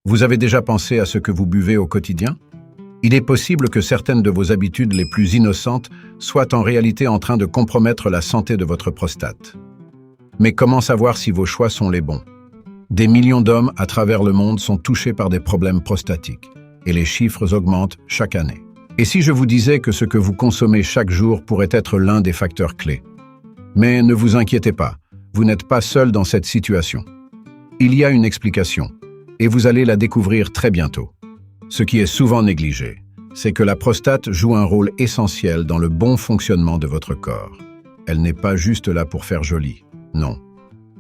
Vous avez déjà pensé à ce que vous buvez au quotidien? Il est possible que certaines de vos habitudes les plus innocentes soient en réalité en train de compromettre la santé de votre prostate. Mais comment savoir si vos choix sont les bons? Des millions d'hommes à travers le monde sont touchés par des problèmes prostatiques, et les chiffres augmentent chaque année. Et si je vous disais que ce que vous consommez chaque jour pourrait être l'un des facteurs clés? Mais ne vous inquiétez pas, vous n'êtes pas seul dans cette situation. Il y a une explication, et vous allez la découvrir très bientôt. Ce qui est souvent négligé, c'est que la prostate joue un rôle essentiel dans le bon fonctionnement de votre corps. Elle n'est pas juste là pour faire joli, non.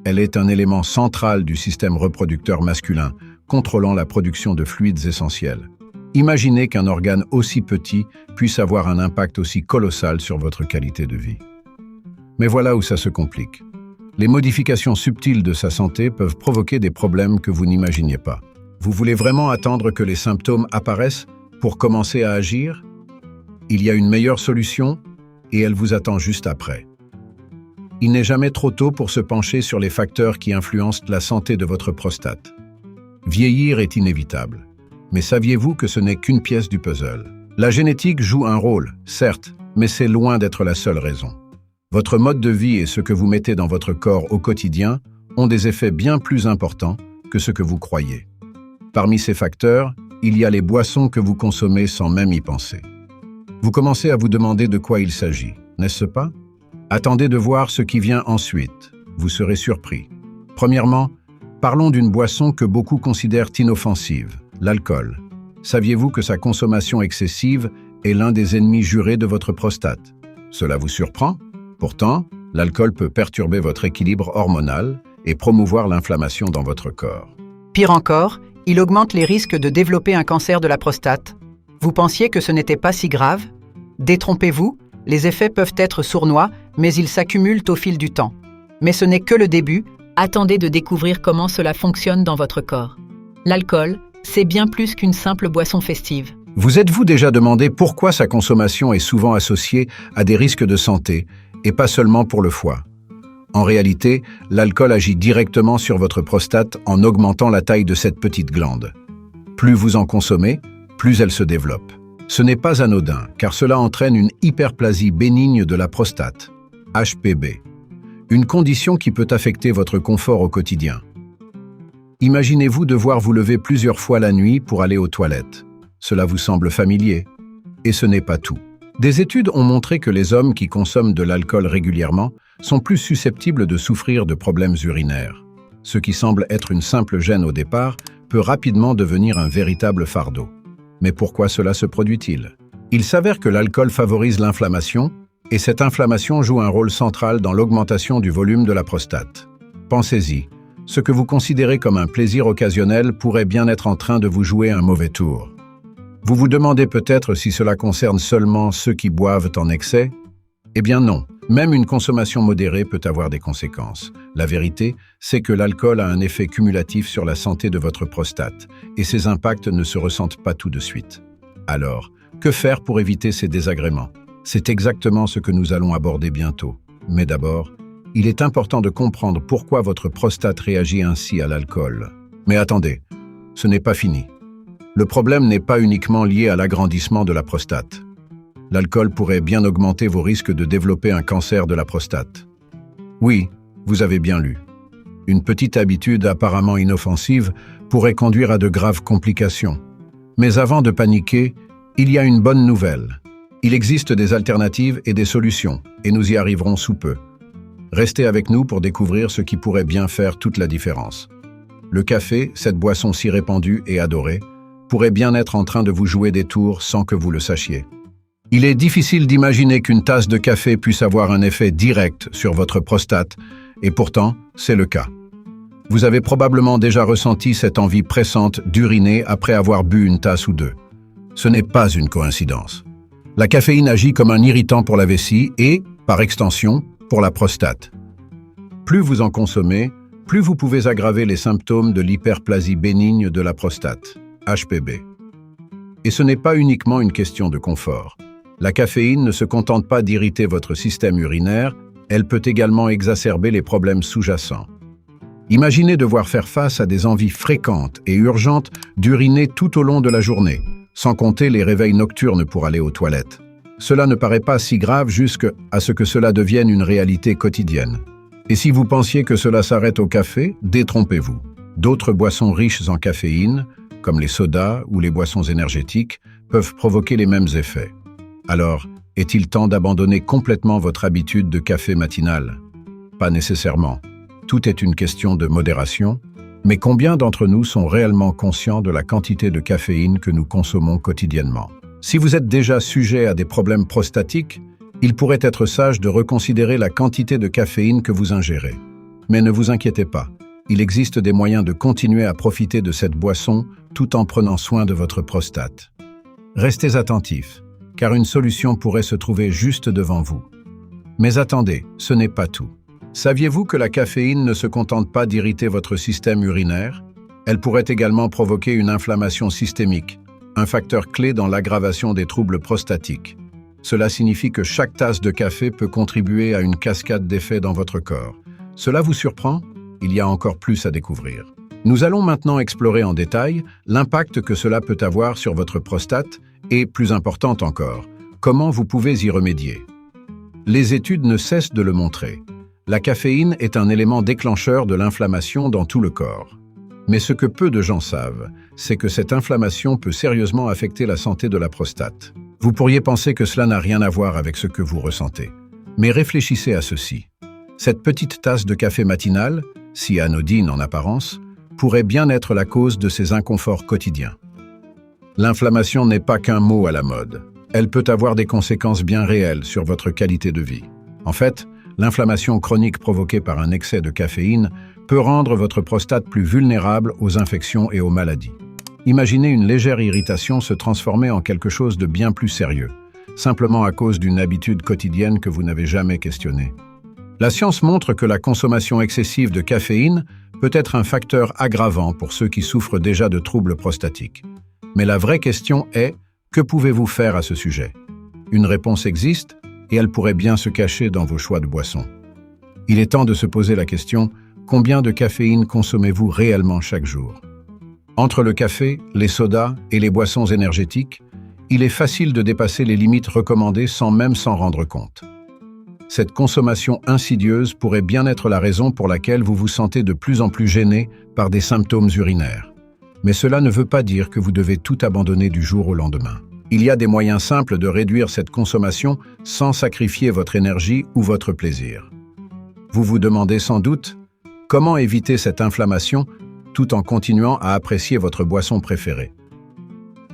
Elle est un élément central du système reproducteur masculin, contrôlant la production de fluides essentiels. Imaginez qu'un organe aussi petit puisse avoir un impact aussi colossal sur votre qualité de vie. Mais voilà où ça se complique. Les modifications subtiles de sa santé peuvent provoquer des problèmes que vous n'imaginiez pas. Vous voulez vraiment attendre que les symptômes apparaissent pour commencer à agir? Il y a une meilleure solution et elle vous attend juste après. Il n'est jamais trop tôt pour se pencher sur les facteurs qui influencent la santé de votre prostate. Vieillir est inévitable, mais saviez-vous que ce n'est qu'une pièce du puzzle? La génétique joue un rôle, certes, mais c'est loin d'être la seule raison. Votre mode de vie et ce que vous mettez dans votre corps au quotidien ont des effets bien plus importants que ce que vous croyez. Parmi ces facteurs, il y a les boissons que vous consommez sans même y penser. Vous commencez à vous demander de quoi il s'agit, n'est-ce pas? Attendez de voir ce qui vient ensuite. Vous serez surpris. Premièrement, parlons d'une boisson que beaucoup considèrent inoffensive, l'alcool. Saviez-vous que sa consommation excessive est l'un des ennemis jurés de votre prostate? Cela vous surprend? Pourtant, l'alcool peut perturber votre équilibre hormonal et promouvoir l'inflammation dans votre corps. Pire encore, il augmente les risques de développer un cancer de la prostate. Vous pensiez que ce n'était pas si grave? Détrompez-vous, les effets peuvent être sournois, mais ils s'accumulent au fil du temps. Mais ce n'est que le début. Attendez de découvrir comment cela fonctionne dans votre corps. L'alcool, c'est bien plus qu'une simple boisson festive. Vous êtes-vous déjà demandé pourquoi sa consommation est souvent associée à des risques de santé, et pas seulement pour le foie? En réalité, l'alcool agit directement sur votre prostate en augmentant la taille de cette petite glande. Plus vous en consommez, plus elle se développe. Ce n'est pas anodin, car cela entraîne une hyperplasie bénigne de la prostate, HPB, une condition qui peut affecter votre confort au quotidien. Imaginez-vous devoir vous lever plusieurs fois la nuit pour aller aux toilettes. Cela vous semble familier? Et ce n'est pas tout. Des études ont montré que les hommes qui consomment de l'alcool régulièrement sont plus susceptibles de souffrir de problèmes urinaires. Ce qui semble être une simple gêne au départ peut rapidement devenir un véritable fardeau. Mais pourquoi cela se produit-il? Il s'avère que l'alcool favorise l'inflammation, et cette inflammation joue un rôle central dans l'augmentation du volume de la prostate. Pensez-y, ce que vous considérez comme un plaisir occasionnel pourrait bien être en train de vous jouer un mauvais tour. Vous vous demandez peut-être si cela concerne seulement ceux qui boivent en excès? Eh bien non, même une consommation modérée peut avoir des conséquences. La vérité, c'est que l'alcool a un effet cumulatif sur la santé de votre prostate, et ces impacts ne se ressentent pas tout de suite. Alors, que faire pour éviter ces désagréments? C'est exactement ce que nous allons aborder bientôt. Mais d'abord, il est important de comprendre pourquoi votre prostate réagit ainsi à l'alcool. Mais attendez, ce n'est pas fini. Le problème n'est pas uniquement lié à l'agrandissement de la prostate. L'alcool pourrait bien augmenter vos risques de développer un cancer de la prostate. Oui, vous avez bien lu. Une petite habitude apparemment inoffensive pourrait conduire à de graves complications. Mais avant de paniquer, il y a une bonne nouvelle. Il existe des alternatives et des solutions, et nous y arriverons sous peu. Restez avec nous pour découvrir ce qui pourrait bien faire toute la différence. Le café, cette boisson si répandue et adorée, pourrait bien être en train de vous jouer des tours sans que vous le sachiez. Il est difficile d'imaginer qu'une tasse de café puisse avoir un effet direct sur votre prostate, et pourtant, c'est le cas. Vous avez probablement déjà ressenti cette envie pressante d'uriner après avoir bu une tasse ou deux. Ce n'est pas une coïncidence. La caféine agit comme un irritant pour la vessie et, par extension, pour la prostate. Plus vous en consommez, plus vous pouvez aggraver les symptômes de l'hyperplasie bénigne de la prostate, HPB. Et ce n'est pas uniquement une question de confort. La caféine ne se contente pas d'irriter votre système urinaire, elle peut également exacerber les problèmes sous-jacents. Imaginez devoir faire face à des envies fréquentes et urgentes d'uriner tout au long de la journée, sans compter les réveils nocturnes pour aller aux toilettes. Cela ne paraît pas si grave jusqu'à ce que cela devienne une réalité quotidienne. Et si vous pensiez que cela s'arrête au café, détrompez-vous. D'autres boissons riches en caféine, comme les sodas ou les boissons énergétiques, peuvent provoquer les mêmes effets. Alors, est-il temps d'abandonner complètement votre habitude de café matinal? Pas nécessairement. Tout est une question de modération, mais combien d'entre nous sont réellement conscients de la quantité de caféine que nous consommons quotidiennement? Si vous êtes déjà sujet à des problèmes prostatiques, il pourrait être sage de reconsidérer la quantité de caféine que vous ingérez. Mais ne vous inquiétez pas, il existe des moyens de continuer à profiter de cette boisson tout en prenant soin de votre prostate. Restez attentifs, car une solution pourrait se trouver juste devant vous. Mais attendez, ce n'est pas tout. Saviez-vous que la caféine ne se contente pas d'irriter votre système urinaire? Elle pourrait également provoquer une inflammation systémique, un facteur clé dans l'aggravation des troubles prostatiques. Cela signifie que chaque tasse de café peut contribuer à une cascade d'effets dans votre corps. Cela vous surprend? Il y a encore plus à découvrir. Nous allons maintenant explorer en détail l'impact que cela peut avoir sur votre prostate et, plus important encore, comment vous pouvez y remédier. Les études ne cessent de le montrer. La caféine est un élément déclencheur de l'inflammation dans tout le corps. Mais ce que peu de gens savent, c'est que cette inflammation peut sérieusement affecter la santé de la prostate. Vous pourriez penser que cela n'a rien à voir avec ce que vous ressentez. Mais réfléchissez à ceci. Cette petite tasse de café matinal, si anodine en apparence, pourrait bien être la cause de ces inconforts quotidiens. L'inflammation n'est pas qu'un mot à la mode. Elle peut avoir des conséquences bien réelles sur votre qualité de vie. En fait, l'inflammation chronique provoquée par un excès de caféine peut rendre votre prostate plus vulnérable aux infections et aux maladies. Imaginez une légère irritation se transformer en quelque chose de bien plus sérieux, simplement à cause d'une habitude quotidienne que vous n'avez jamais questionnée. La science montre que la consommation excessive de caféine peut être un facteur aggravant pour ceux qui souffrent déjà de troubles prostatiques. Mais la vraie question est, que pouvez-vous faire à ce sujet? Une réponse existe, et elle pourrait bien se cacher dans vos choix de boissons. Il est temps de se poser la question, combien de caféine consommez-vous réellement chaque jour? Entre le café, les sodas et les boissons énergétiques, il est facile de dépasser les limites recommandées sans même s'en rendre compte. Cette consommation insidieuse pourrait bien être la raison pour laquelle vous vous sentez de plus en plus gêné par des symptômes urinaires. Mais cela ne veut pas dire que vous devez tout abandonner du jour au lendemain. Il y a des moyens simples de réduire cette consommation sans sacrifier votre énergie ou votre plaisir. Vous vous demandez sans doute, comment éviter cette inflammation tout en continuant à apprécier votre boisson préférée?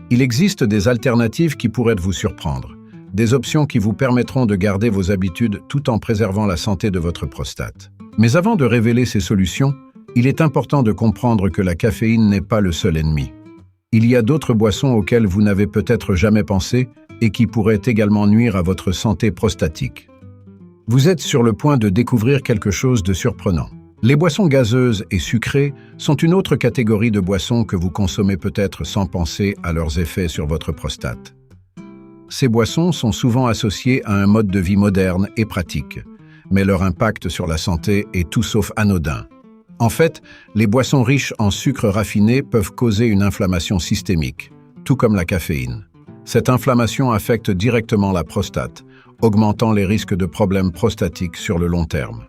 Il existe des alternatives qui pourraient vous surprendre. Des options qui vous permettront de garder vos habitudes tout en préservant la santé de votre prostate. Mais avant de révéler ces solutions, il est important de comprendre que la caféine n'est pas le seul ennemi. Il y a d'autres boissons auxquelles vous n'avez peut-être jamais pensé et qui pourraient également nuire à votre santé prostatique. Vous êtes sur le point de découvrir quelque chose de surprenant. Les boissons gazeuses et sucrées sont une autre catégorie de boissons que vous consommez peut-être sans penser à leurs effets sur votre prostate. Ces boissons sont souvent associées à un mode de vie moderne et pratique, mais leur impact sur la santé est tout sauf anodin. En fait, les boissons riches en sucre raffiné peuvent causer une inflammation systémique, tout comme la caféine. Cette inflammation affecte directement la prostate, augmentant les risques de problèmes prostatiques sur le long terme.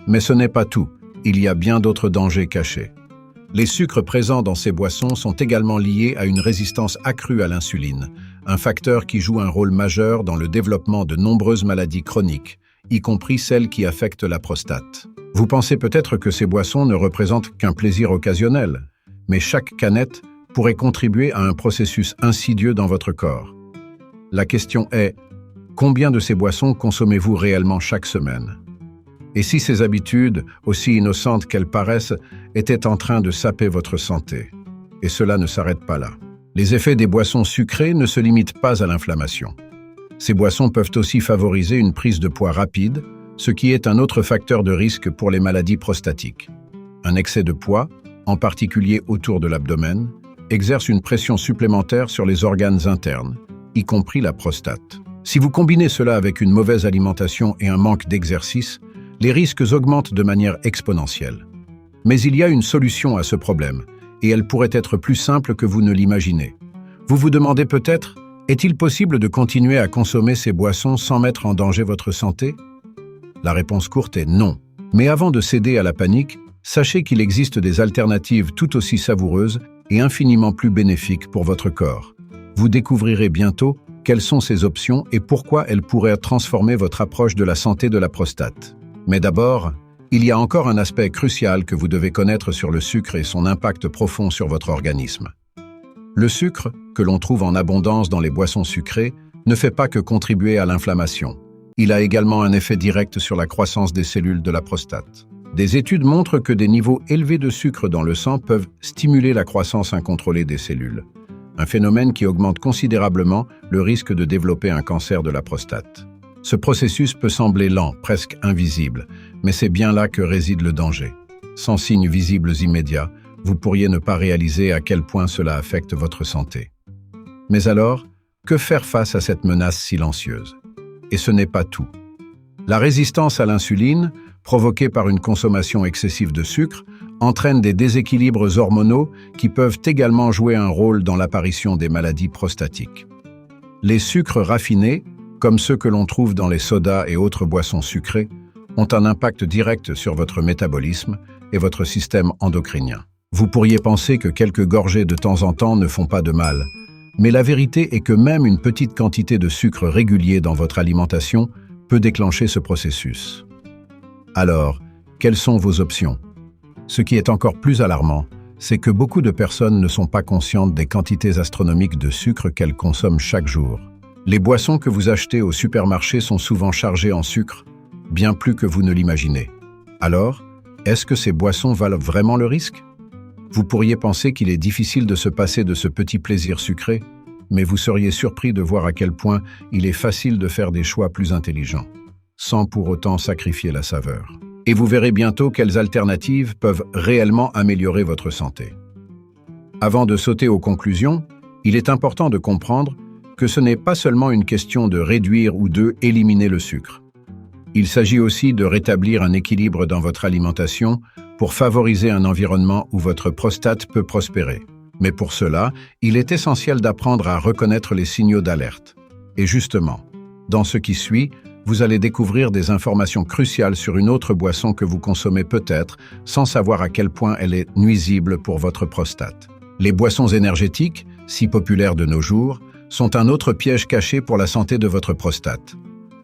Mais ce n'est pas tout, il y a bien d'autres dangers cachés. Les sucres présents dans ces boissons sont également liés à une résistance accrue à l'insuline, un facteur qui joue un rôle majeur dans le développement de nombreuses maladies chroniques, y compris celles qui affectent la prostate. Vous pensez peut-être que ces boissons ne représentent qu'un plaisir occasionnel, mais chaque canette pourrait contribuer à un processus insidieux dans votre corps. La question est, combien de ces boissons consommez-vous réellement chaque semaine? Et si ces habitudes, aussi innocentes qu'elles paraissent, étaient en train de saper votre santé? Et cela ne s'arrête pas là. Les effets des boissons sucrées ne se limitent pas à l'inflammation. Ces boissons peuvent aussi favoriser une prise de poids rapide, ce qui est un autre facteur de risque pour les maladies prostatiques. Un excès de poids, en particulier autour de l'abdomen, exerce une pression supplémentaire sur les organes internes, y compris la prostate. Si vous combinez cela avec une mauvaise alimentation et un manque d'exercice, les risques augmentent de manière exponentielle. Mais il y a une solution à ce problème, et elle pourrait être plus simple que vous ne l'imaginez. Vous vous demandez peut-être, est-il possible de continuer à consommer ces boissons sans mettre en danger votre santé? La réponse courte est non. Mais avant de céder à la panique, sachez qu'il existe des alternatives tout aussi savoureuses et infiniment plus bénéfiques pour votre corps. Vous découvrirez bientôt quelles sont ces options et pourquoi elles pourraient transformer votre approche de la santé de la prostate. Mais d'abord, il y a encore un aspect crucial que vous devez connaître sur le sucre et son impact profond sur votre organisme. Le sucre, que l'on trouve en abondance dans les boissons sucrées, ne fait pas que contribuer à l'inflammation. Il a également un effet direct sur la croissance des cellules de la prostate. Des études montrent que des niveaux élevés de sucre dans le sang peuvent stimuler la croissance incontrôlée des cellules, un phénomène qui augmente considérablement le risque de développer un cancer de la prostate. Ce processus peut sembler lent, presque invisible, mais c'est bien là que réside le danger. Sans signes visibles immédiats, vous pourriez ne pas réaliser à quel point cela affecte votre santé. Mais alors, que faire face à cette menace silencieuse? Et ce n'est pas tout. La résistance à l'insuline, provoquée par une consommation excessive de sucre, entraîne des déséquilibres hormonaux qui peuvent également jouer un rôle dans l'apparition des maladies prostatiques. Les sucres raffinés, comme ceux que l'on trouve dans les sodas et autres boissons sucrées, ont un impact direct sur votre métabolisme et votre système endocrinien. Vous pourriez penser que quelques gorgées de temps en temps ne font pas de mal, mais la vérité est que même une petite quantité de sucre régulier dans votre alimentation peut déclencher ce processus. Alors, quelles sont vos options? Ce qui est encore plus alarmant, c'est que beaucoup de personnes ne sont pas conscientes des quantités astronomiques de sucre qu'elles consomment chaque jour. Les boissons que vous achetez au supermarché sont souvent chargées en sucre, bien plus que vous ne l'imaginez. Alors, est-ce que ces boissons valent vraiment le risque? Vous pourriez penser qu'il est difficile de se passer de ce petit plaisir sucré, mais vous seriez surpris de voir à quel point il est facile de faire des choix plus intelligents, sans pour autant sacrifier la saveur. Et vous verrez bientôt quelles alternatives peuvent réellement améliorer votre santé. Avant de sauter aux conclusions, il est important de comprendre que ce n'est pas seulement une question de réduire ou de éliminer le sucre. Il s'agit aussi de rétablir un équilibre dans votre alimentation pour favoriser un environnement où votre prostate peut prospérer. Mais pour cela, il est essentiel d'apprendre à reconnaître les signaux d'alerte. Et justement, dans ce qui suit, vous allez découvrir des informations cruciales sur une autre boisson que vous consommez peut-être sans savoir à quel point elle est nuisible pour votre prostate. Les boissons énergétiques, si populaires de nos jours, sont un autre piège caché pour la santé de votre prostate.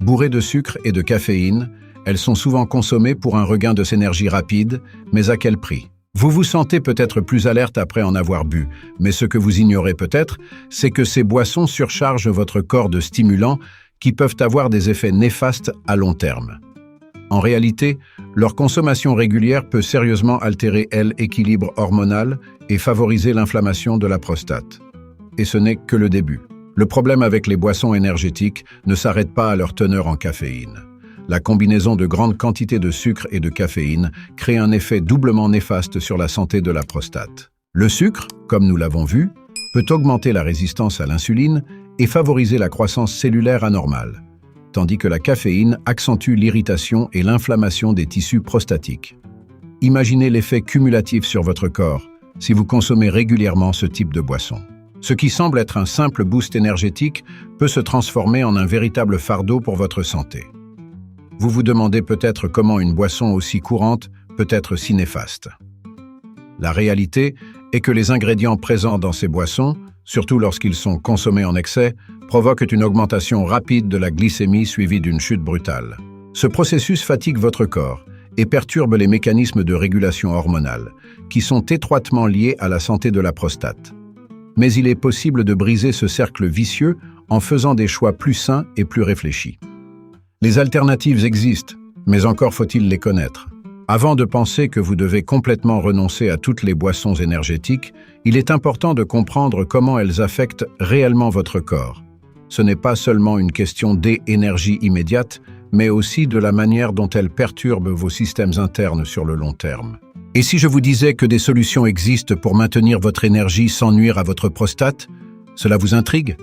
Bourrées de sucre et de caféine, elles sont souvent consommées pour un regain de énergie rapide, mais à quel prix? Vous vous sentez peut-être plus alerte après en avoir bu, mais ce que vous ignorez peut-être, c'est que ces boissons surchargent votre corps de stimulants qui peuvent avoir des effets néfastes à long terme. En réalité, leur consommation régulière peut sérieusement altérer l'équilibre hormonal et favoriser l'inflammation de la prostate. Et ce n'est que le début. Le problème avec les boissons énergétiques ne s'arrête pas à leur teneur en caféine. La combinaison de grandes quantités de sucre et de caféine crée un effet doublement néfaste sur la santé de la prostate. Le sucre, comme nous l'avons vu, peut augmenter la résistance à l'insuline et favoriser la croissance cellulaire anormale, tandis que la caféine accentue l'irritation et l'inflammation des tissus prostatiques. Imaginez l'effet cumulatif sur votre corps si vous consommez régulièrement ce type de boisson. Ce qui semble être un simple boost énergétique peut se transformer en un véritable fardeau pour votre santé. Vous vous demandez peut-être comment une boisson aussi courante peut être si néfaste. La réalité est que les ingrédients présents dans ces boissons, surtout lorsqu'ils sont consommés en excès, provoquent une augmentation rapide de la glycémie suivie d'une chute brutale. Ce processus fatigue votre corps et perturbe les mécanismes de régulation hormonale, qui sont étroitement liés à la santé de la prostate. Mais il est possible de briser ce cercle vicieux en faisant des choix plus sains et plus réfléchis. Les alternatives existent, mais encore faut-il les connaître. Avant de penser que vous devez complètement renoncer à toutes les boissons énergétiques, il est important de comprendre comment elles affectent réellement votre corps. Ce n'est pas seulement une question d'énergie immédiate, mais aussi de la manière dont elles perturbent vos systèmes internes sur le long terme. Et si je vous disais que des solutions existent pour maintenir votre énergie sans nuire à votre prostate, cela vous intrigue?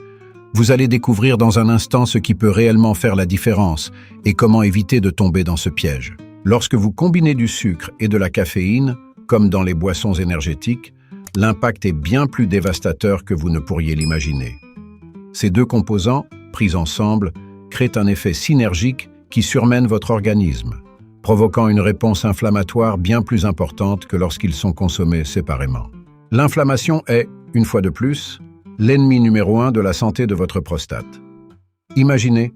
Vous allez découvrir dans un instant ce qui peut réellement faire la différence et comment éviter de tomber dans ce piège. Lorsque vous combinez du sucre et de la caféine, comme dans les boissons énergétiques, l'impact est bien plus dévastateur que vous ne pourriez l'imaginer. Ces deux composants, pris ensemble, créent un effet synergique qui surmène votre organisme, provoquant une réponse inflammatoire bien plus importante que lorsqu'ils sont consommés séparément. L'inflammation est, une fois de plus, l'ennemi numéro 1 de la santé de votre prostate. Imaginez,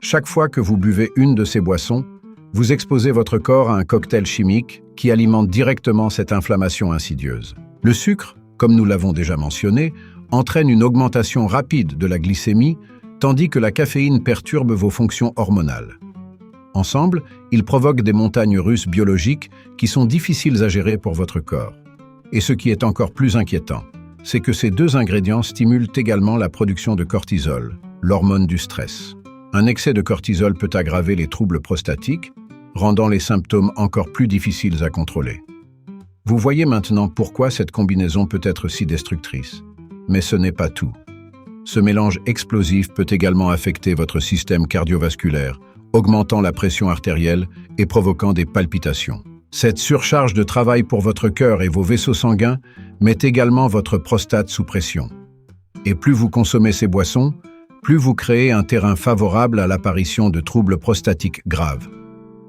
chaque fois que vous buvez une de ces boissons, vous exposez votre corps à un cocktail chimique qui alimente directement cette inflammation insidieuse. Le sucre, comme nous l'avons déjà mentionné, entraîne une augmentation rapide de la glycémie, tandis que la caféine perturbe vos fonctions hormonales. Ensemble, ils provoquent des montagnes russes biologiques qui sont difficiles à gérer pour votre corps. Et ce qui est encore plus inquiétant, c'est que ces deux ingrédients stimulent également la production de cortisol, l'hormone du stress. Un excès de cortisol peut aggraver les troubles prostatiques, rendant les symptômes encore plus difficiles à contrôler. Vous voyez maintenant pourquoi cette combinaison peut être si destructrice. Mais ce n'est pas tout. Ce mélange explosif peut également affecter votre système cardiovasculaire, augmentant la pression artérielle et provoquant des palpitations. Cette surcharge de travail pour votre cœur et vos vaisseaux sanguins met également votre prostate sous pression. Et plus vous consommez ces boissons, plus vous créez un terrain favorable à l'apparition de troubles prostatiques graves.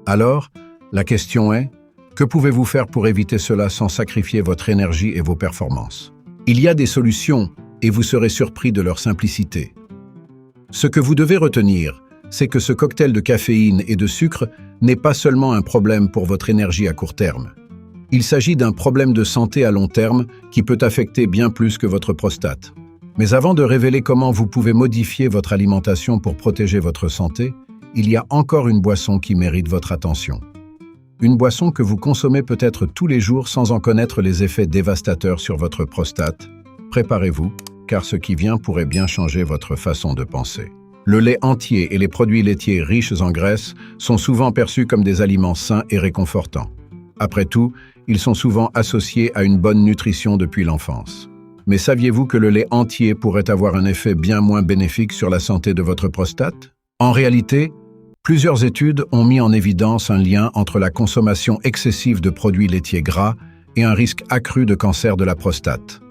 Alors, la question est, que pouvez-vous faire pour éviter cela sans sacrifier votre énergie et vos performances? Il y a des solutions, et vous serez surpris de leur simplicité. Ce que vous devez retenir, c'est que ce cocktail de caféine et de sucre n'est pas seulement un problème pour votre énergie à court terme. Il s'agit d'un problème de santé à long terme qui peut affecter bien plus que votre prostate. Mais avant de révéler comment vous pouvez modifier votre alimentation pour protéger votre santé, il y a encore une boisson qui mérite votre attention. Une boisson que vous consommez peut-être tous les jours sans en connaître les effets dévastateurs sur votre prostate. Préparez-vous, car ce qui vient pourrait bien changer votre façon de penser. Le lait entier et les produits laitiers riches en graisse sont souvent perçus comme des aliments sains et réconfortants. Après tout, ils sont souvent associés à une bonne nutrition depuis l'enfance. Mais saviez-vous que le lait entier pourrait avoir un effet bien moins bénéfique sur la santé de votre prostate? En réalité, plusieurs études ont mis en évidence un lien entre la consommation excessive de produits laitiers gras et un risque accru de cancer de la prostate.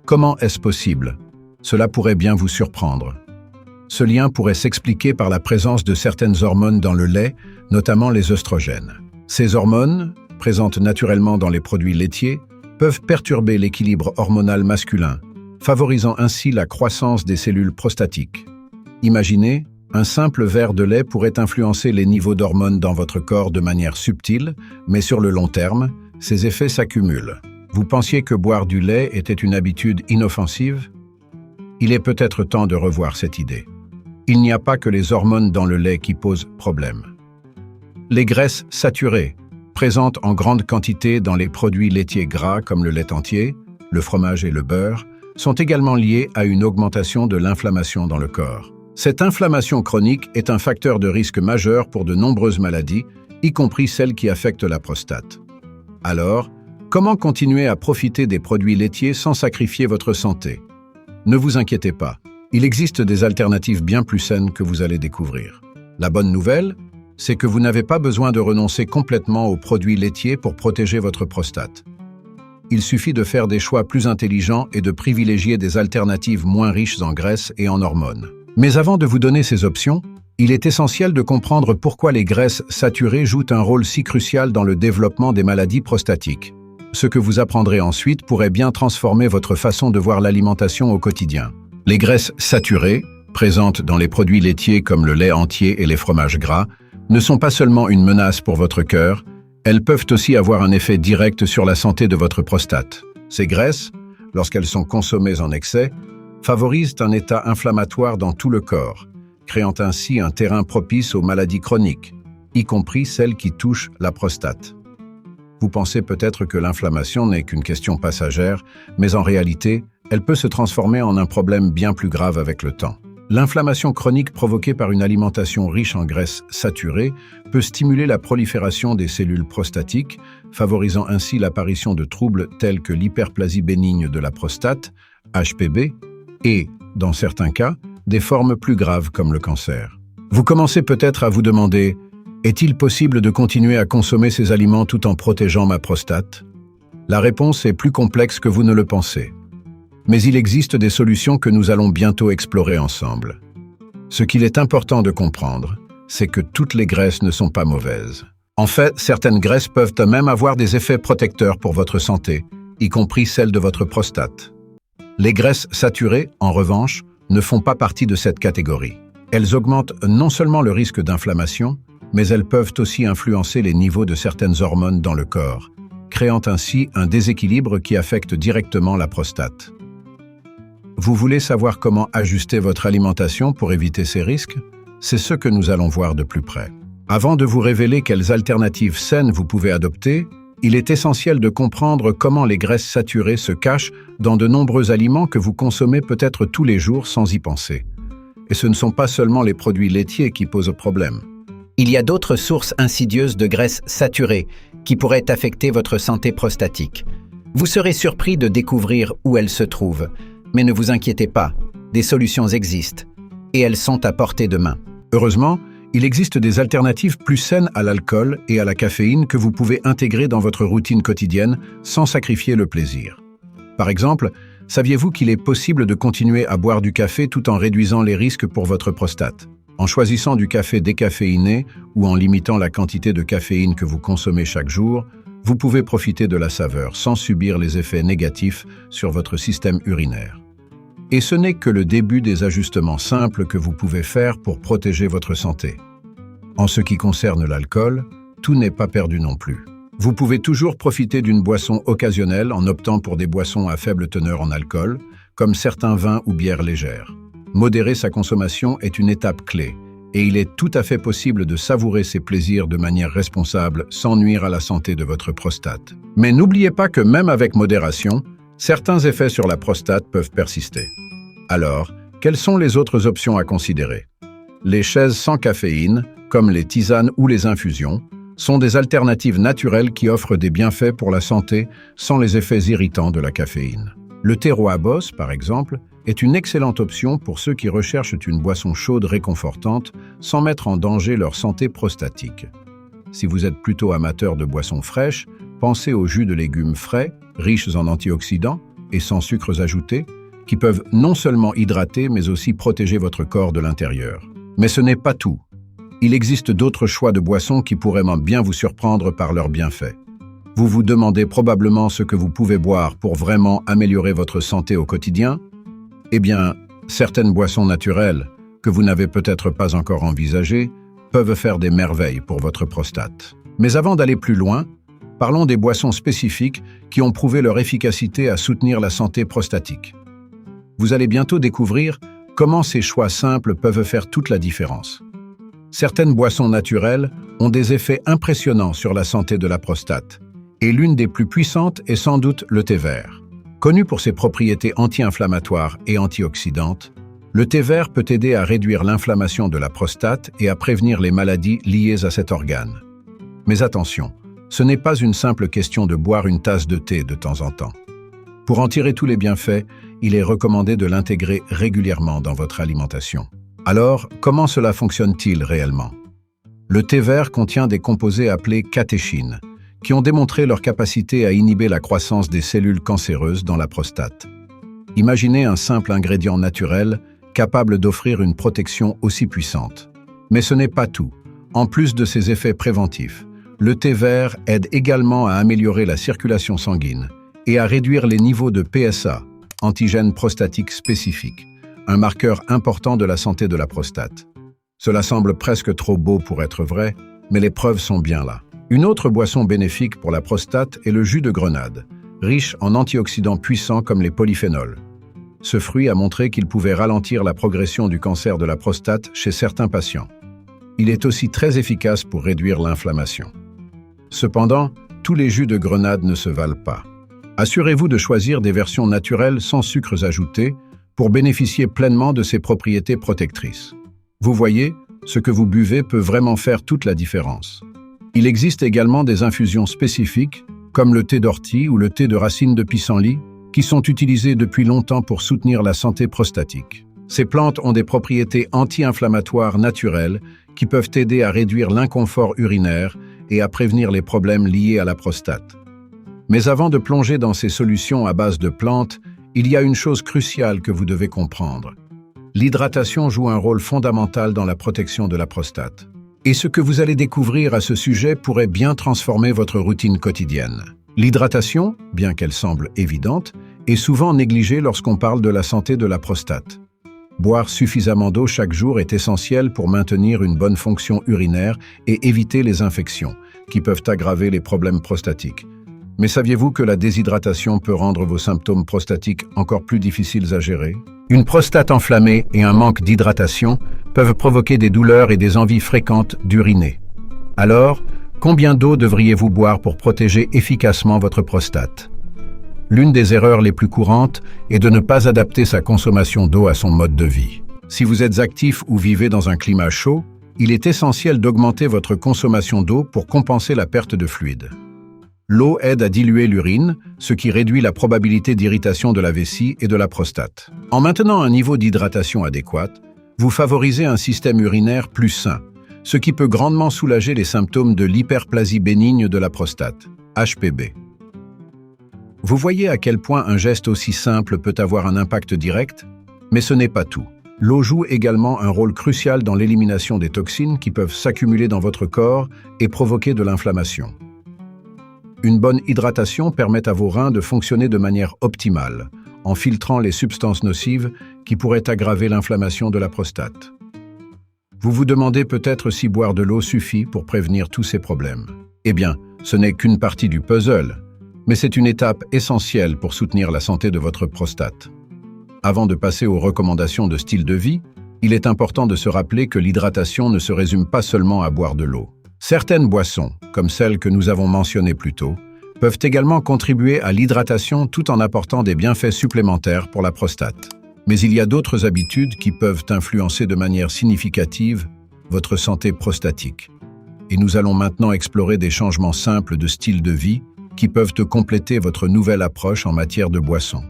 Comment est-ce possible? Cela pourrait bien vous surprendre. Ce lien pourrait s'expliquer par la présence de certaines hormones dans le lait, notamment les œstrogènes. Ces hormones, présentes naturellement dans les produits laitiers, peuvent perturber l'équilibre hormonal masculin, favorisant ainsi la croissance des cellules prostatiques. Imaginez, un simple verre de lait pourrait influencer les niveaux d'hormones dans votre corps de manière subtile, mais sur le long terme, ces effets s'accumulent. Vous pensiez que boire du lait était une habitude inoffensive? Il est peut-être temps de revoir cette idée. Il n'y a pas que les hormones dans le lait qui posent problème. Les graisses saturées, présentes en grande quantité dans les produits laitiers gras comme le lait entier, le fromage et le beurre, sont également liées à une augmentation de l'inflammation dans le corps. Cette inflammation chronique est un facteur de risque majeur pour de nombreuses maladies, y compris celles qui affectent la prostate. Alors, comment continuer à profiter des produits laitiers sans sacrifier votre santé? Ne vous inquiétez pas, il existe des alternatives bien plus saines que vous allez découvrir. La bonne nouvelle, c'est que vous n'avez pas besoin de renoncer complètement aux produits laitiers pour protéger votre prostate. Il suffit de faire des choix plus intelligents et de privilégier des alternatives moins riches en graisses et en hormones. Mais avant de vous donner ces options, il est essentiel de comprendre pourquoi les graisses saturées jouent un rôle si crucial dans le développement des maladies prostatiques. Ce que vous apprendrez ensuite pourrait bien transformer votre façon de voir l'alimentation au quotidien. Les graisses saturées, présentes dans les produits laitiers comme le lait entier et les fromages gras, ne sont pas seulement une menace pour votre cœur, elles peuvent aussi avoir un effet direct sur la santé de votre prostate. Ces graisses, lorsqu'elles sont consommées en excès, favorisent un état inflammatoire dans tout le corps, créant ainsi un terrain propice aux maladies chroniques, y compris celles qui touchent la prostate. Vous pensez peut-être que l'inflammation n'est qu'une question passagère, mais en réalité, elle peut se transformer en un problème bien plus grave avec le temps. L'inflammation chronique provoquée par une alimentation riche en graisses saturées peut stimuler la prolifération des cellules prostatiques, favorisant ainsi l'apparition de troubles tels que l'hyperplasie bénigne de la prostate, HPB, et, dans certains cas, des formes plus graves comme le cancer. Vous commencez peut-être à vous demander « Est-il possible de continuer à consommer ces aliments tout en protégeant ma prostate ?» La réponse est plus complexe que vous ne le pensez. Mais il existe des solutions que nous allons bientôt explorer ensemble. Ce qu'il est important de comprendre, c'est que toutes les graisses ne sont pas mauvaises. En fait, certaines graisses peuvent même avoir des effets protecteurs pour votre santé, y compris celle de votre prostate. Les graisses saturées, en revanche, ne font pas partie de cette catégorie. Elles augmentent non seulement le risque d'inflammation, mais elles peuvent aussi influencer les niveaux de certaines hormones dans le corps, créant ainsi un déséquilibre qui affecte directement la prostate. Vous voulez savoir comment ajuster votre alimentation pour éviter ces risques? C'est ce que nous allons voir de plus près. Avant de vous révéler quelles alternatives saines vous pouvez adopter, il est essentiel de comprendre comment les graisses saturées se cachent dans de nombreux aliments que vous consommez peut-être tous les jours sans y penser. Et ce ne sont pas seulement les produits laitiers qui posent problème. Il y a d'autres sources insidieuses de graisses saturées qui pourraient affecter votre santé prostatique. Vous serez surpris de découvrir où elles se trouvent, mais ne vous inquiétez pas, des solutions existent, et elles sont à portée de main. Heureusement, il existe des alternatives plus saines à l'alcool et à la caféine que vous pouvez intégrer dans votre routine quotidienne sans sacrifier le plaisir. Par exemple, saviez-vous qu'il est possible de continuer à boire du café tout en réduisant les risques pour votre prostate? En choisissant du café décaféiné ou en limitant la quantité de caféine que vous consommez chaque jour, vous pouvez profiter de la saveur sans subir les effets négatifs sur votre système urinaire. Et ce n'est que le début des ajustements simples que vous pouvez faire pour protéger votre santé. En ce qui concerne l'alcool, tout n'est pas perdu non plus. Vous pouvez toujours profiter d'une boisson occasionnelle en optant pour des boissons à faible teneur en alcool, comme certains vins ou bières légères. Modérer sa consommation est une étape clé, et il est tout à fait possible de savourer ces plaisirs de manière responsable sans nuire à la santé de votre prostate. Mais n'oubliez pas que même avec modération, certains effets sur la prostate peuvent persister. Alors, quelles sont les autres options à considérer? Les chaises sans caféine, comme les tisanes ou les infusions, sont des alternatives naturelles qui offrent des bienfaits pour la santé sans les effets irritants de la caféine. Le thé rooibos, par exemple, est une excellente option pour ceux qui recherchent une boisson chaude réconfortante sans mettre en danger leur santé prostatique. Si vous êtes plutôt amateur de boissons fraîches, pensez aux jus de légumes frais, riches en antioxydants et sans sucres ajoutés, qui peuvent non seulement hydrater mais aussi protéger votre corps de l'intérieur. Mais ce n'est pas tout. Il existe d'autres choix de boissons qui pourraient bien vous surprendre par leurs bienfaits. Vous vous demandez probablement ce que vous pouvez boire pour vraiment améliorer votre santé au quotidien? Eh bien, certaines boissons naturelles, que vous n'avez peut-être pas encore envisagées, peuvent faire des merveilles pour votre prostate. Mais avant d'aller plus loin, parlons des boissons spécifiques qui ont prouvé leur efficacité à soutenir la santé prostatique. Vous allez bientôt découvrir comment ces choix simples peuvent faire toute la différence. Certaines boissons naturelles ont des effets impressionnants sur la santé de la prostate, et l'une des plus puissantes est sans doute le thé vert. Connu pour ses propriétés anti-inflammatoires et antioxydantes, le thé vert peut aider à réduire l'inflammation de la prostate et à prévenir les maladies liées à cet organe. Mais attention, ce n'est pas une simple question de boire une tasse de thé de temps en temps. Pour en tirer tous les bienfaits, il est recommandé de l'intégrer régulièrement dans votre alimentation. Alors, comment cela fonctionne-t-il réellement? Le thé vert contient des composés appelés catéchines, qui ont démontré leur capacité à inhiber la croissance des cellules cancéreuses dans la prostate. Imaginez un simple ingrédient naturel capable d'offrir une protection aussi puissante. Mais ce n'est pas tout. En plus de ses effets préventifs, le thé vert aide également à améliorer la circulation sanguine et à réduire les niveaux de PSA, antigène prostatique spécifique, un marqueur important de la santé de la prostate. Cela semble presque trop beau pour être vrai, mais les preuves sont bien là. Une autre boisson bénéfique pour la prostate est le jus de grenade, riche en antioxydants puissants comme les polyphénols. Ce fruit a montré qu'il pouvait ralentir la progression du cancer de la prostate chez certains patients. Il est aussi très efficace pour réduire l'inflammation. Cependant, tous les jus de grenade ne se valent pas. Assurez-vous de choisir des versions naturelles sans sucres ajoutés pour bénéficier pleinement de ses propriétés protectrices. Vous voyez, ce que vous buvez peut vraiment faire toute la différence. Il existe également des infusions spécifiques, comme le thé d'ortie ou le thé de racine de pissenlit, qui sont utilisées depuis longtemps pour soutenir la santé prostatique. Ces plantes ont des propriétés anti-inflammatoires naturelles qui peuvent aider à réduire l'inconfort urinaire et à prévenir les problèmes liés à la prostate. Mais avant de plonger dans ces solutions à base de plantes, il y a une chose cruciale que vous devez comprendre. L'hydratation joue un rôle fondamental dans la protection de la prostate. Et ce que vous allez découvrir à ce sujet pourrait bien transformer votre routine quotidienne. L'hydratation, bien qu'elle semble évidente, est souvent négligée lorsqu'on parle de la santé de la prostate. Boire suffisamment d'eau chaque jour est essentiel pour maintenir une bonne fonction urinaire et éviter les infections, qui peuvent aggraver les problèmes prostatiques. Mais saviez-vous que la déshydratation peut rendre vos symptômes prostatiques encore plus difficiles à gérer? Une prostate enflammée et un manque d'hydratation peuvent provoquer des douleurs et des envies fréquentes d'uriner. Alors, combien d'eau devriez-vous boire pour protéger efficacement votre prostate? L'une des erreurs les plus courantes est de ne pas adapter sa consommation d'eau à son mode de vie. Si vous êtes actif ou vivez dans un climat chaud, il est essentiel d'augmenter votre consommation d'eau pour compenser la perte de fluide. L'eau aide à diluer l'urine, ce qui réduit la probabilité d'irritation de la vessie et de la prostate. En maintenant un niveau d'hydratation adéquat, vous favorisez un système urinaire plus sain, ce qui peut grandement soulager les symptômes de l'hyperplasie bénigne de la prostate, HPB. Vous voyez à quel point un geste aussi simple peut avoir un impact direct? Mais ce n'est pas tout. L'eau joue également un rôle crucial dans l'élimination des toxines qui peuvent s'accumuler dans votre corps et provoquer de l'inflammation. Une bonne hydratation permet à vos reins de fonctionner de manière optimale, en filtrant les substances nocives qui pourraient aggraver l'inflammation de la prostate. Vous vous demandez peut-être si boire de l'eau suffit pour prévenir tous ces problèmes. Eh bien, ce n'est qu'une partie du puzzle, mais c'est une étape essentielle pour soutenir la santé de votre prostate. Avant de passer aux recommandations de style de vie, il est important de se rappeler que l'hydratation ne se résume pas seulement à boire de l'eau. Certaines boissons, comme celles que nous avons mentionnées plus tôt, peuvent également contribuer à l'hydratation tout en apportant des bienfaits supplémentaires pour la prostate. Mais il y a d'autres habitudes qui peuvent influencer de manière significative votre santé prostatique. Et nous allons maintenant explorer des changements simples de style de vie qui peuvent compléter votre nouvelle approche en matière de boissons.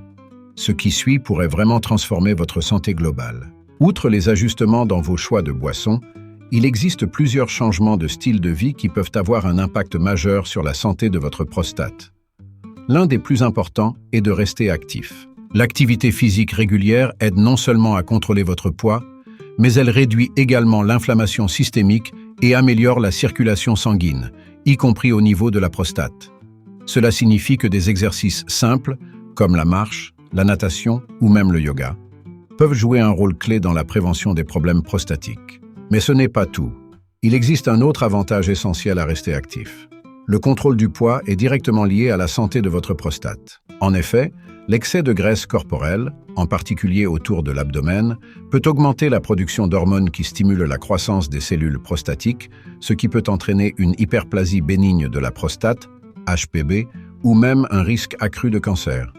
Ce qui suit pourrait vraiment transformer votre santé globale. Outre les ajustements dans vos choix de boissons, il existe plusieurs changements de style de vie qui peuvent avoir un impact majeur sur la santé de votre prostate. L'un des plus importants est de rester actif. L'activité physique régulière aide non seulement à contrôler votre poids, mais elle réduit également l'inflammation systémique et améliore la circulation sanguine, y compris au niveau de la prostate. Cela signifie que des exercices simples, comme la marche, la natation ou même le yoga, peuvent jouer un rôle clé dans la prévention des problèmes prostatiques. Mais ce n'est pas tout. Il existe un autre avantage essentiel à rester actif. Le contrôle du poids est directement lié à la santé de votre prostate. En effet, l'excès de graisse corporelle, en particulier autour de l'abdomen, peut augmenter la production d'hormones qui stimulent la croissance des cellules prostatiques, ce qui peut entraîner une hyperplasie bénigne de la prostate, HPB, ou même un risque accru de cancer.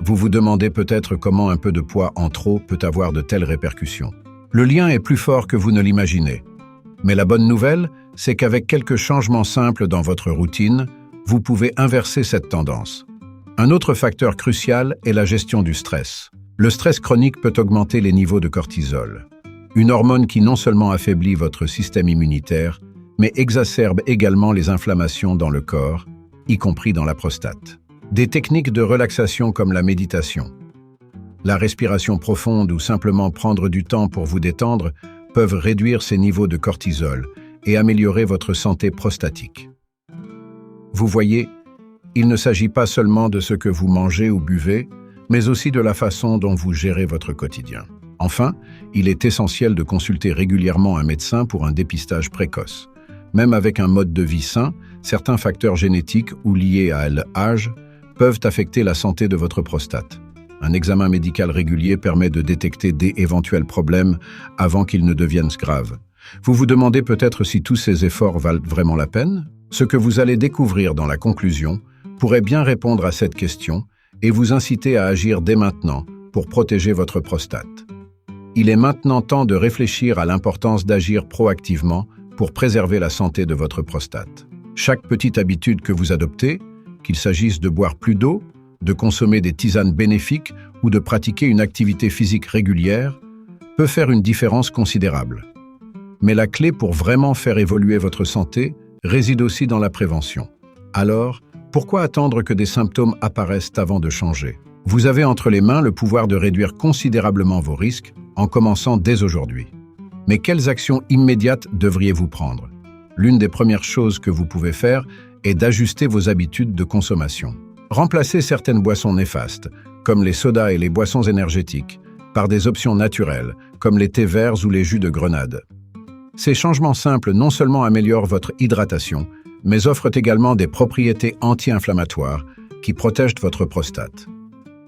Vous vous demandez peut-être comment un peu de poids en trop peut avoir de telles répercussions. Le lien est plus fort que vous ne l'imaginez. Mais la bonne nouvelle, c'est qu'avec quelques changements simples dans votre routine, vous pouvez inverser cette tendance. Un autre facteur crucial est la gestion du stress. Le stress chronique peut augmenter les niveaux de cortisol, une hormone qui non seulement affaiblit votre système immunitaire, mais exacerbe également les inflammations dans le corps, y compris dans la prostate. Des techniques de relaxation comme la méditation, la respiration profonde ou simplement prendre du temps pour vous détendre peuvent réduire ces niveaux de cortisol et améliorer votre santé prostatique. Vous voyez, il ne s'agit pas seulement de ce que vous mangez ou buvez, mais aussi de la façon dont vous gérez votre quotidien. Enfin, il est essentiel de consulter régulièrement un médecin pour un dépistage précoce. Même avec un mode de vie sain, certains facteurs génétiques ou liés à l'âge peuvent affecter la santé de votre prostate. Un examen médical régulier permet de détecter des éventuels problèmes avant qu'ils ne deviennent graves. Vous vous demandez peut-être si tous ces efforts valent vraiment la peine? Ce que vous allez découvrir dans la conclusion pourrait bien répondre à cette question et vous inciter à agir dès maintenant pour protéger votre prostate. Il est maintenant temps de réfléchir à l'importance d'agir proactivement pour préserver la santé de votre prostate. Chaque petite habitude que vous adoptez, qu'il s'agisse de boire plus d'eau, de consommer des tisanes bénéfiques ou de pratiquer une activité physique régulière, peut faire une différence considérable. Mais la clé pour vraiment faire évoluer votre santé réside aussi dans la prévention. Alors, Pourquoi attendre que des symptômes apparaissent avant de changer? Vous avez entre les mains le pouvoir de réduire considérablement vos risques en commençant dès aujourd'hui. Mais quelles actions immédiates devriez-vous prendre? L'une des premières choses que vous pouvez faire est d'ajuster vos habitudes de consommation. Remplacez certaines boissons néfastes, comme les sodas et les boissons énergétiques, par des options naturelles, comme les thés verts ou les jus de grenade. Ces changements simples non seulement améliorent votre hydratation, mais offrent également des propriétés anti-inflammatoires qui protègent votre prostate.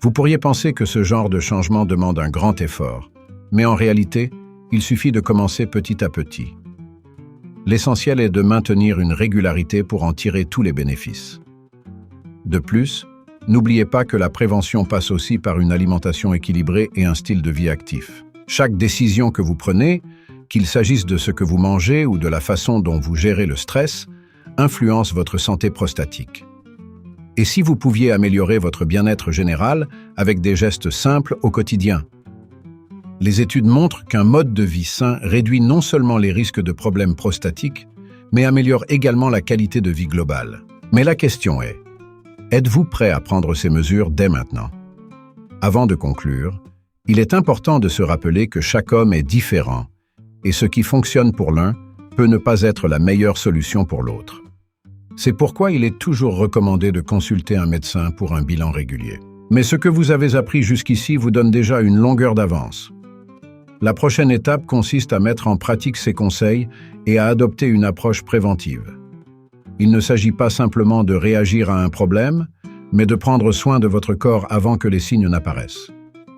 Vous pourriez penser que ce genre de changement demande un grand effort, mais en réalité, il suffit de commencer petit à petit. L'essentiel est de maintenir une régularité pour en tirer tous les bénéfices. De plus, n'oubliez pas que la prévention passe aussi par une alimentation équilibrée et un style de vie actif. Chaque décision que vous prenez, qu'il s'agisse de ce que vous mangez ou de la façon dont vous gérez le stress, influence votre santé prostatique. Et si vous pouviez améliorer votre bien-être général avec des gestes simples au quotidien? Les études montrent qu'un mode de vie sain réduit non seulement les risques de problèmes prostatiques, mais améliore également la qualité de vie globale. Mais la question est, êtes-vous prêt à prendre ces mesures dès maintenant? Avant de conclure, il est important de se rappeler que chaque homme est différent et ce qui fonctionne pour l'un peut ne pas être la meilleure solution pour l'autre. C'est pourquoi il est toujours recommandé de consulter un médecin pour un bilan régulier. Mais ce que vous avez appris jusqu'ici vous donne déjà une longueur d'avance. La prochaine étape consiste à mettre en pratique ces conseils et à adopter une approche préventive. Il ne s'agit pas simplement de réagir à un problème, mais de prendre soin de votre corps avant que les signes n'apparaissent.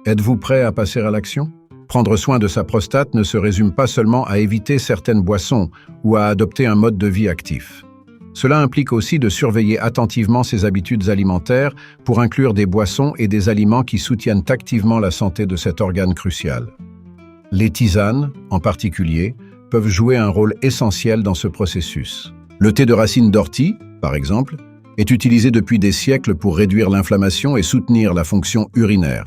Êtes-vous prêt à passer à l'action? Prendre soin de sa prostate ne se résume pas seulement à éviter certaines boissons ou à adopter un mode de vie actif. Cela implique aussi de surveiller attentivement ses habitudes alimentaires pour inclure des boissons et des aliments qui soutiennent activement la santé de cet organe crucial. Les tisanes, en particulier, peuvent jouer un rôle essentiel dans ce processus. Le thé de racine d'ortie, par exemple, est utilisé depuis des siècles pour réduire l'inflammation et soutenir la fonction urinaire.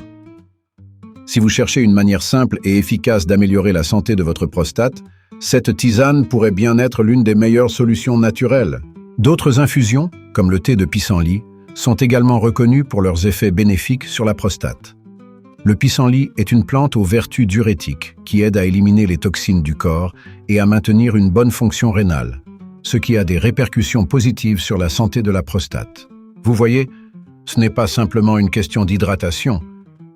Si vous cherchez une manière simple et efficace d'améliorer la santé de votre prostate, cette tisane pourrait bien être l'une des meilleures solutions naturelles. D'autres infusions, comme le thé de pissenlit, sont également reconnues pour leurs effets bénéfiques sur la prostate. Le pissenlit est une plante aux vertus diurétiques qui aide à éliminer les toxines du corps et à maintenir une bonne fonction rénale, ce qui a des répercussions positives sur la santé de la prostate. Vous voyez, ce n'est pas simplement une question d'hydratation,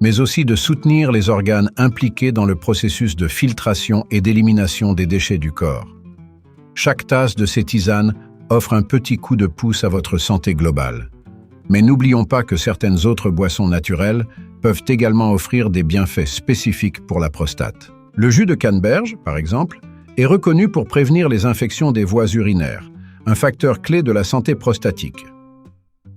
mais aussi de soutenir les organes impliqués dans le processus de filtration et d'élimination des déchets du corps. Chaque tasse de ces tisanes offre un petit coup de pouce à votre santé globale. Mais n'oublions pas que certaines autres boissons naturelles peuvent également offrir des bienfaits spécifiques pour la prostate. Le jus de canneberge, par exemple, est reconnu pour prévenir les infections des voies urinaires, un facteur clé de la santé prostatique.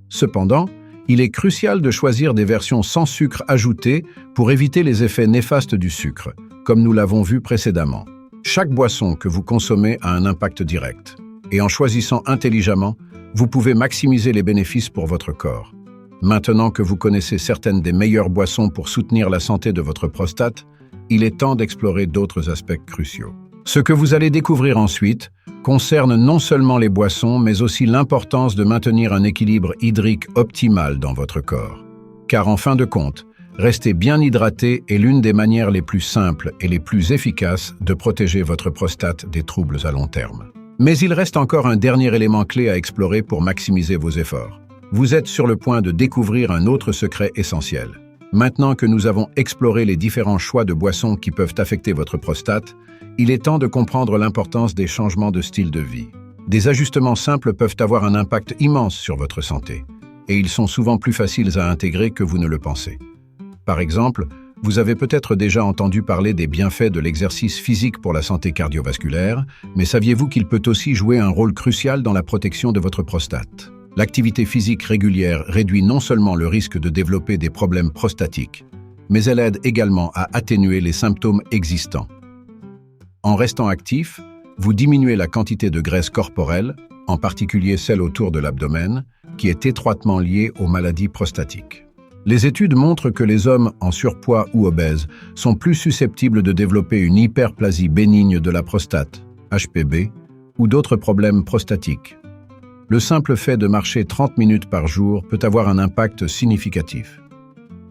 Cependant, il est crucial de choisir des versions sans sucre ajouté pour éviter les effets néfastes du sucre, comme nous l'avons vu précédemment. Chaque boisson que vous consommez a un impact direct, et en choisissant intelligemment, vous pouvez maximiser les bénéfices pour votre corps. Maintenant que vous connaissez certaines des meilleures boissons pour soutenir la santé de votre prostate, il est temps d'explorer d'autres aspects cruciaux. Ce que vous allez découvrir ensuite concerne non seulement les boissons, mais aussi l'importance de maintenir un équilibre hydrique optimal dans votre corps. Car en fin de compte, rester bien hydraté est l'une des manières les plus simples et les plus efficaces de protéger votre prostate des troubles à long terme. Mais il reste encore un dernier élément clé à explorer pour maximiser vos efforts. Vous êtes sur le point de découvrir un autre secret essentiel. Maintenant que nous avons exploré les différents choix de boissons qui peuvent affecter votre prostate, il est temps de comprendre l'importance des changements de style de vie. Des ajustements simples peuvent avoir un impact immense sur votre santé, et ils sont souvent plus faciles à intégrer que vous ne le pensez. Par exemple, vous avez peut-être déjà entendu parler des bienfaits de l'exercice physique pour la santé cardiovasculaire, mais saviez-vous qu'il peut aussi jouer un rôle crucial dans la protection de votre prostate? L'activité physique régulière réduit non seulement le risque de développer des problèmes prostatiques, mais elle aide également à atténuer les symptômes existants. En restant actif, vous diminuez la quantité de graisse corporelle, en particulier celle autour de l'abdomen, qui est étroitement liée aux maladies prostatiques. Les études montrent que les hommes en surpoids ou obèses sont plus susceptibles de développer une hyperplasie bénigne de la prostate, HPB, ou d'autres problèmes prostatiques. Le simple fait de marcher 30 minutes par jour peut avoir un impact significatif.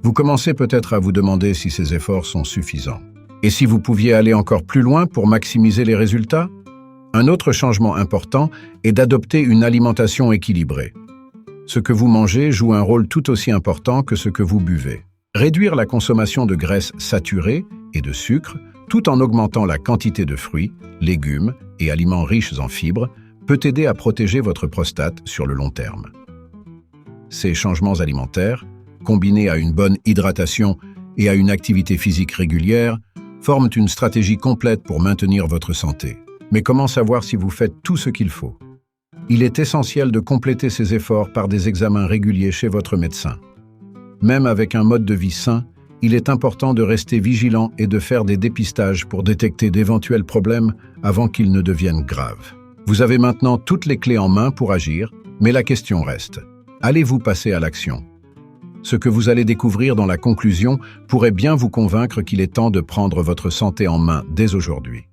Vous commencez peut-être à vous demander si ces efforts sont suffisants. Et si vous pouviez aller encore plus loin pour maximiser les résultats? Un autre changement important est d'adopter une alimentation équilibrée. Ce que vous mangez joue un rôle tout aussi important que ce que vous buvez. Réduire la consommation de graisses saturées et de sucre, tout en augmentant la quantité de fruits, légumes et aliments riches en fibres, peut aider à protéger votre prostate sur le long terme. Ces changements alimentaires, combinés à une bonne hydratation et à une activité physique régulière, forment une stratégie complète pour maintenir votre santé. Mais comment savoir si vous faites tout ce qu'il faut? Il est essentiel de compléter ces efforts par des examens réguliers chez votre médecin. Même avec un mode de vie sain, il est important de rester vigilant et de faire des dépistages pour détecter d'éventuels problèmes avant qu'ils ne deviennent graves. Vous avez maintenant toutes les clés en main pour agir, mais la question reste: allez-vous passer à l'action? Ce que vous allez découvrir dans la conclusion pourrait bien vous convaincre qu'il est temps de prendre votre santé en main dès aujourd'hui.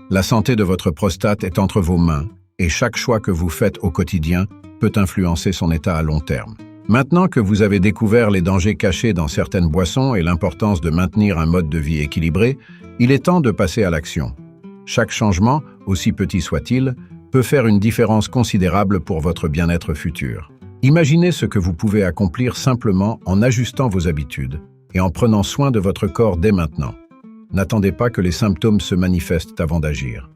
La santé de votre prostate est entre vos mains, et chaque choix que vous faites au quotidien peut influencer son état à long terme. Maintenant que vous avez découvert les dangers cachés dans certaines boissons et l'importance de maintenir un mode de vie équilibré, il est temps de passer à l'action. Chaque changement, aussi petit soit-il, peut faire une différence considérable pour votre bien-être futur. Imaginez ce que vous pouvez accomplir simplement en ajustant vos habitudes et en prenant soin de votre corps dès maintenant. N'attendez pas que les symptômes se manifestent avant d'agir.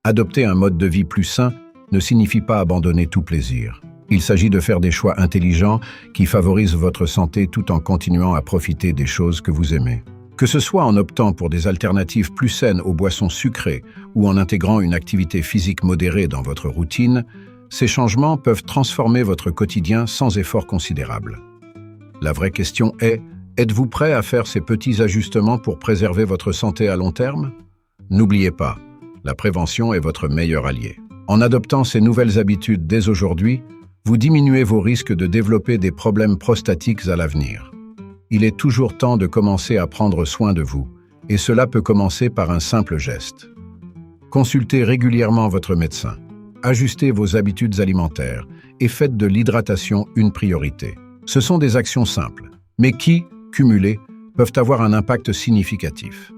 Adopter un mode de vie plus sain ne signifie pas abandonner tout plaisir. Il s'agit de faire des choix intelligents qui favorisent votre santé tout en continuant à profiter des choses que vous aimez. Que ce soit en optant pour des alternatives plus saines aux boissons sucrées ou en intégrant une activité physique modérée dans votre routine, ces changements peuvent transformer votre quotidien sans effort considérable. La vraie question est: êtes-vous prêt à faire ces petits ajustements pour préserver votre santé à long terme? N'oubliez pas, la prévention est votre meilleur allié. En adoptant ces nouvelles habitudes dès aujourd'hui, vous diminuez vos risques de développer des problèmes prostatiques à l'avenir. Il est toujours temps de commencer à prendre soin de vous, et cela peut commencer par un simple geste. Consultez régulièrement votre médecin, ajustez vos habitudes alimentaires et faites de l'hydratation une priorité. Ce sont des actions simples, mais qui, cumulées, peuvent avoir un impact significatif.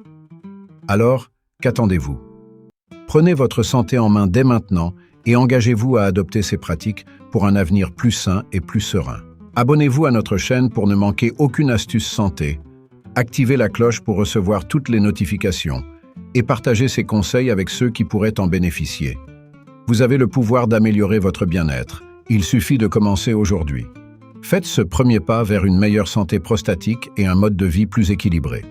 Alors, qu'attendez-vous? Prenez votre santé en main dès maintenant et engagez-vous à adopter ces pratiques pour un avenir plus sain et plus serein. Abonnez-vous à notre chaîne pour ne manquer aucune astuce santé. Activez la cloche pour recevoir toutes les notifications et partagez ces conseils avec ceux qui pourraient en bénéficier. Vous avez le pouvoir d'améliorer votre bien-être. Il suffit de commencer aujourd'hui. Faites ce premier pas vers une meilleure santé prostatique et un mode de vie plus équilibré.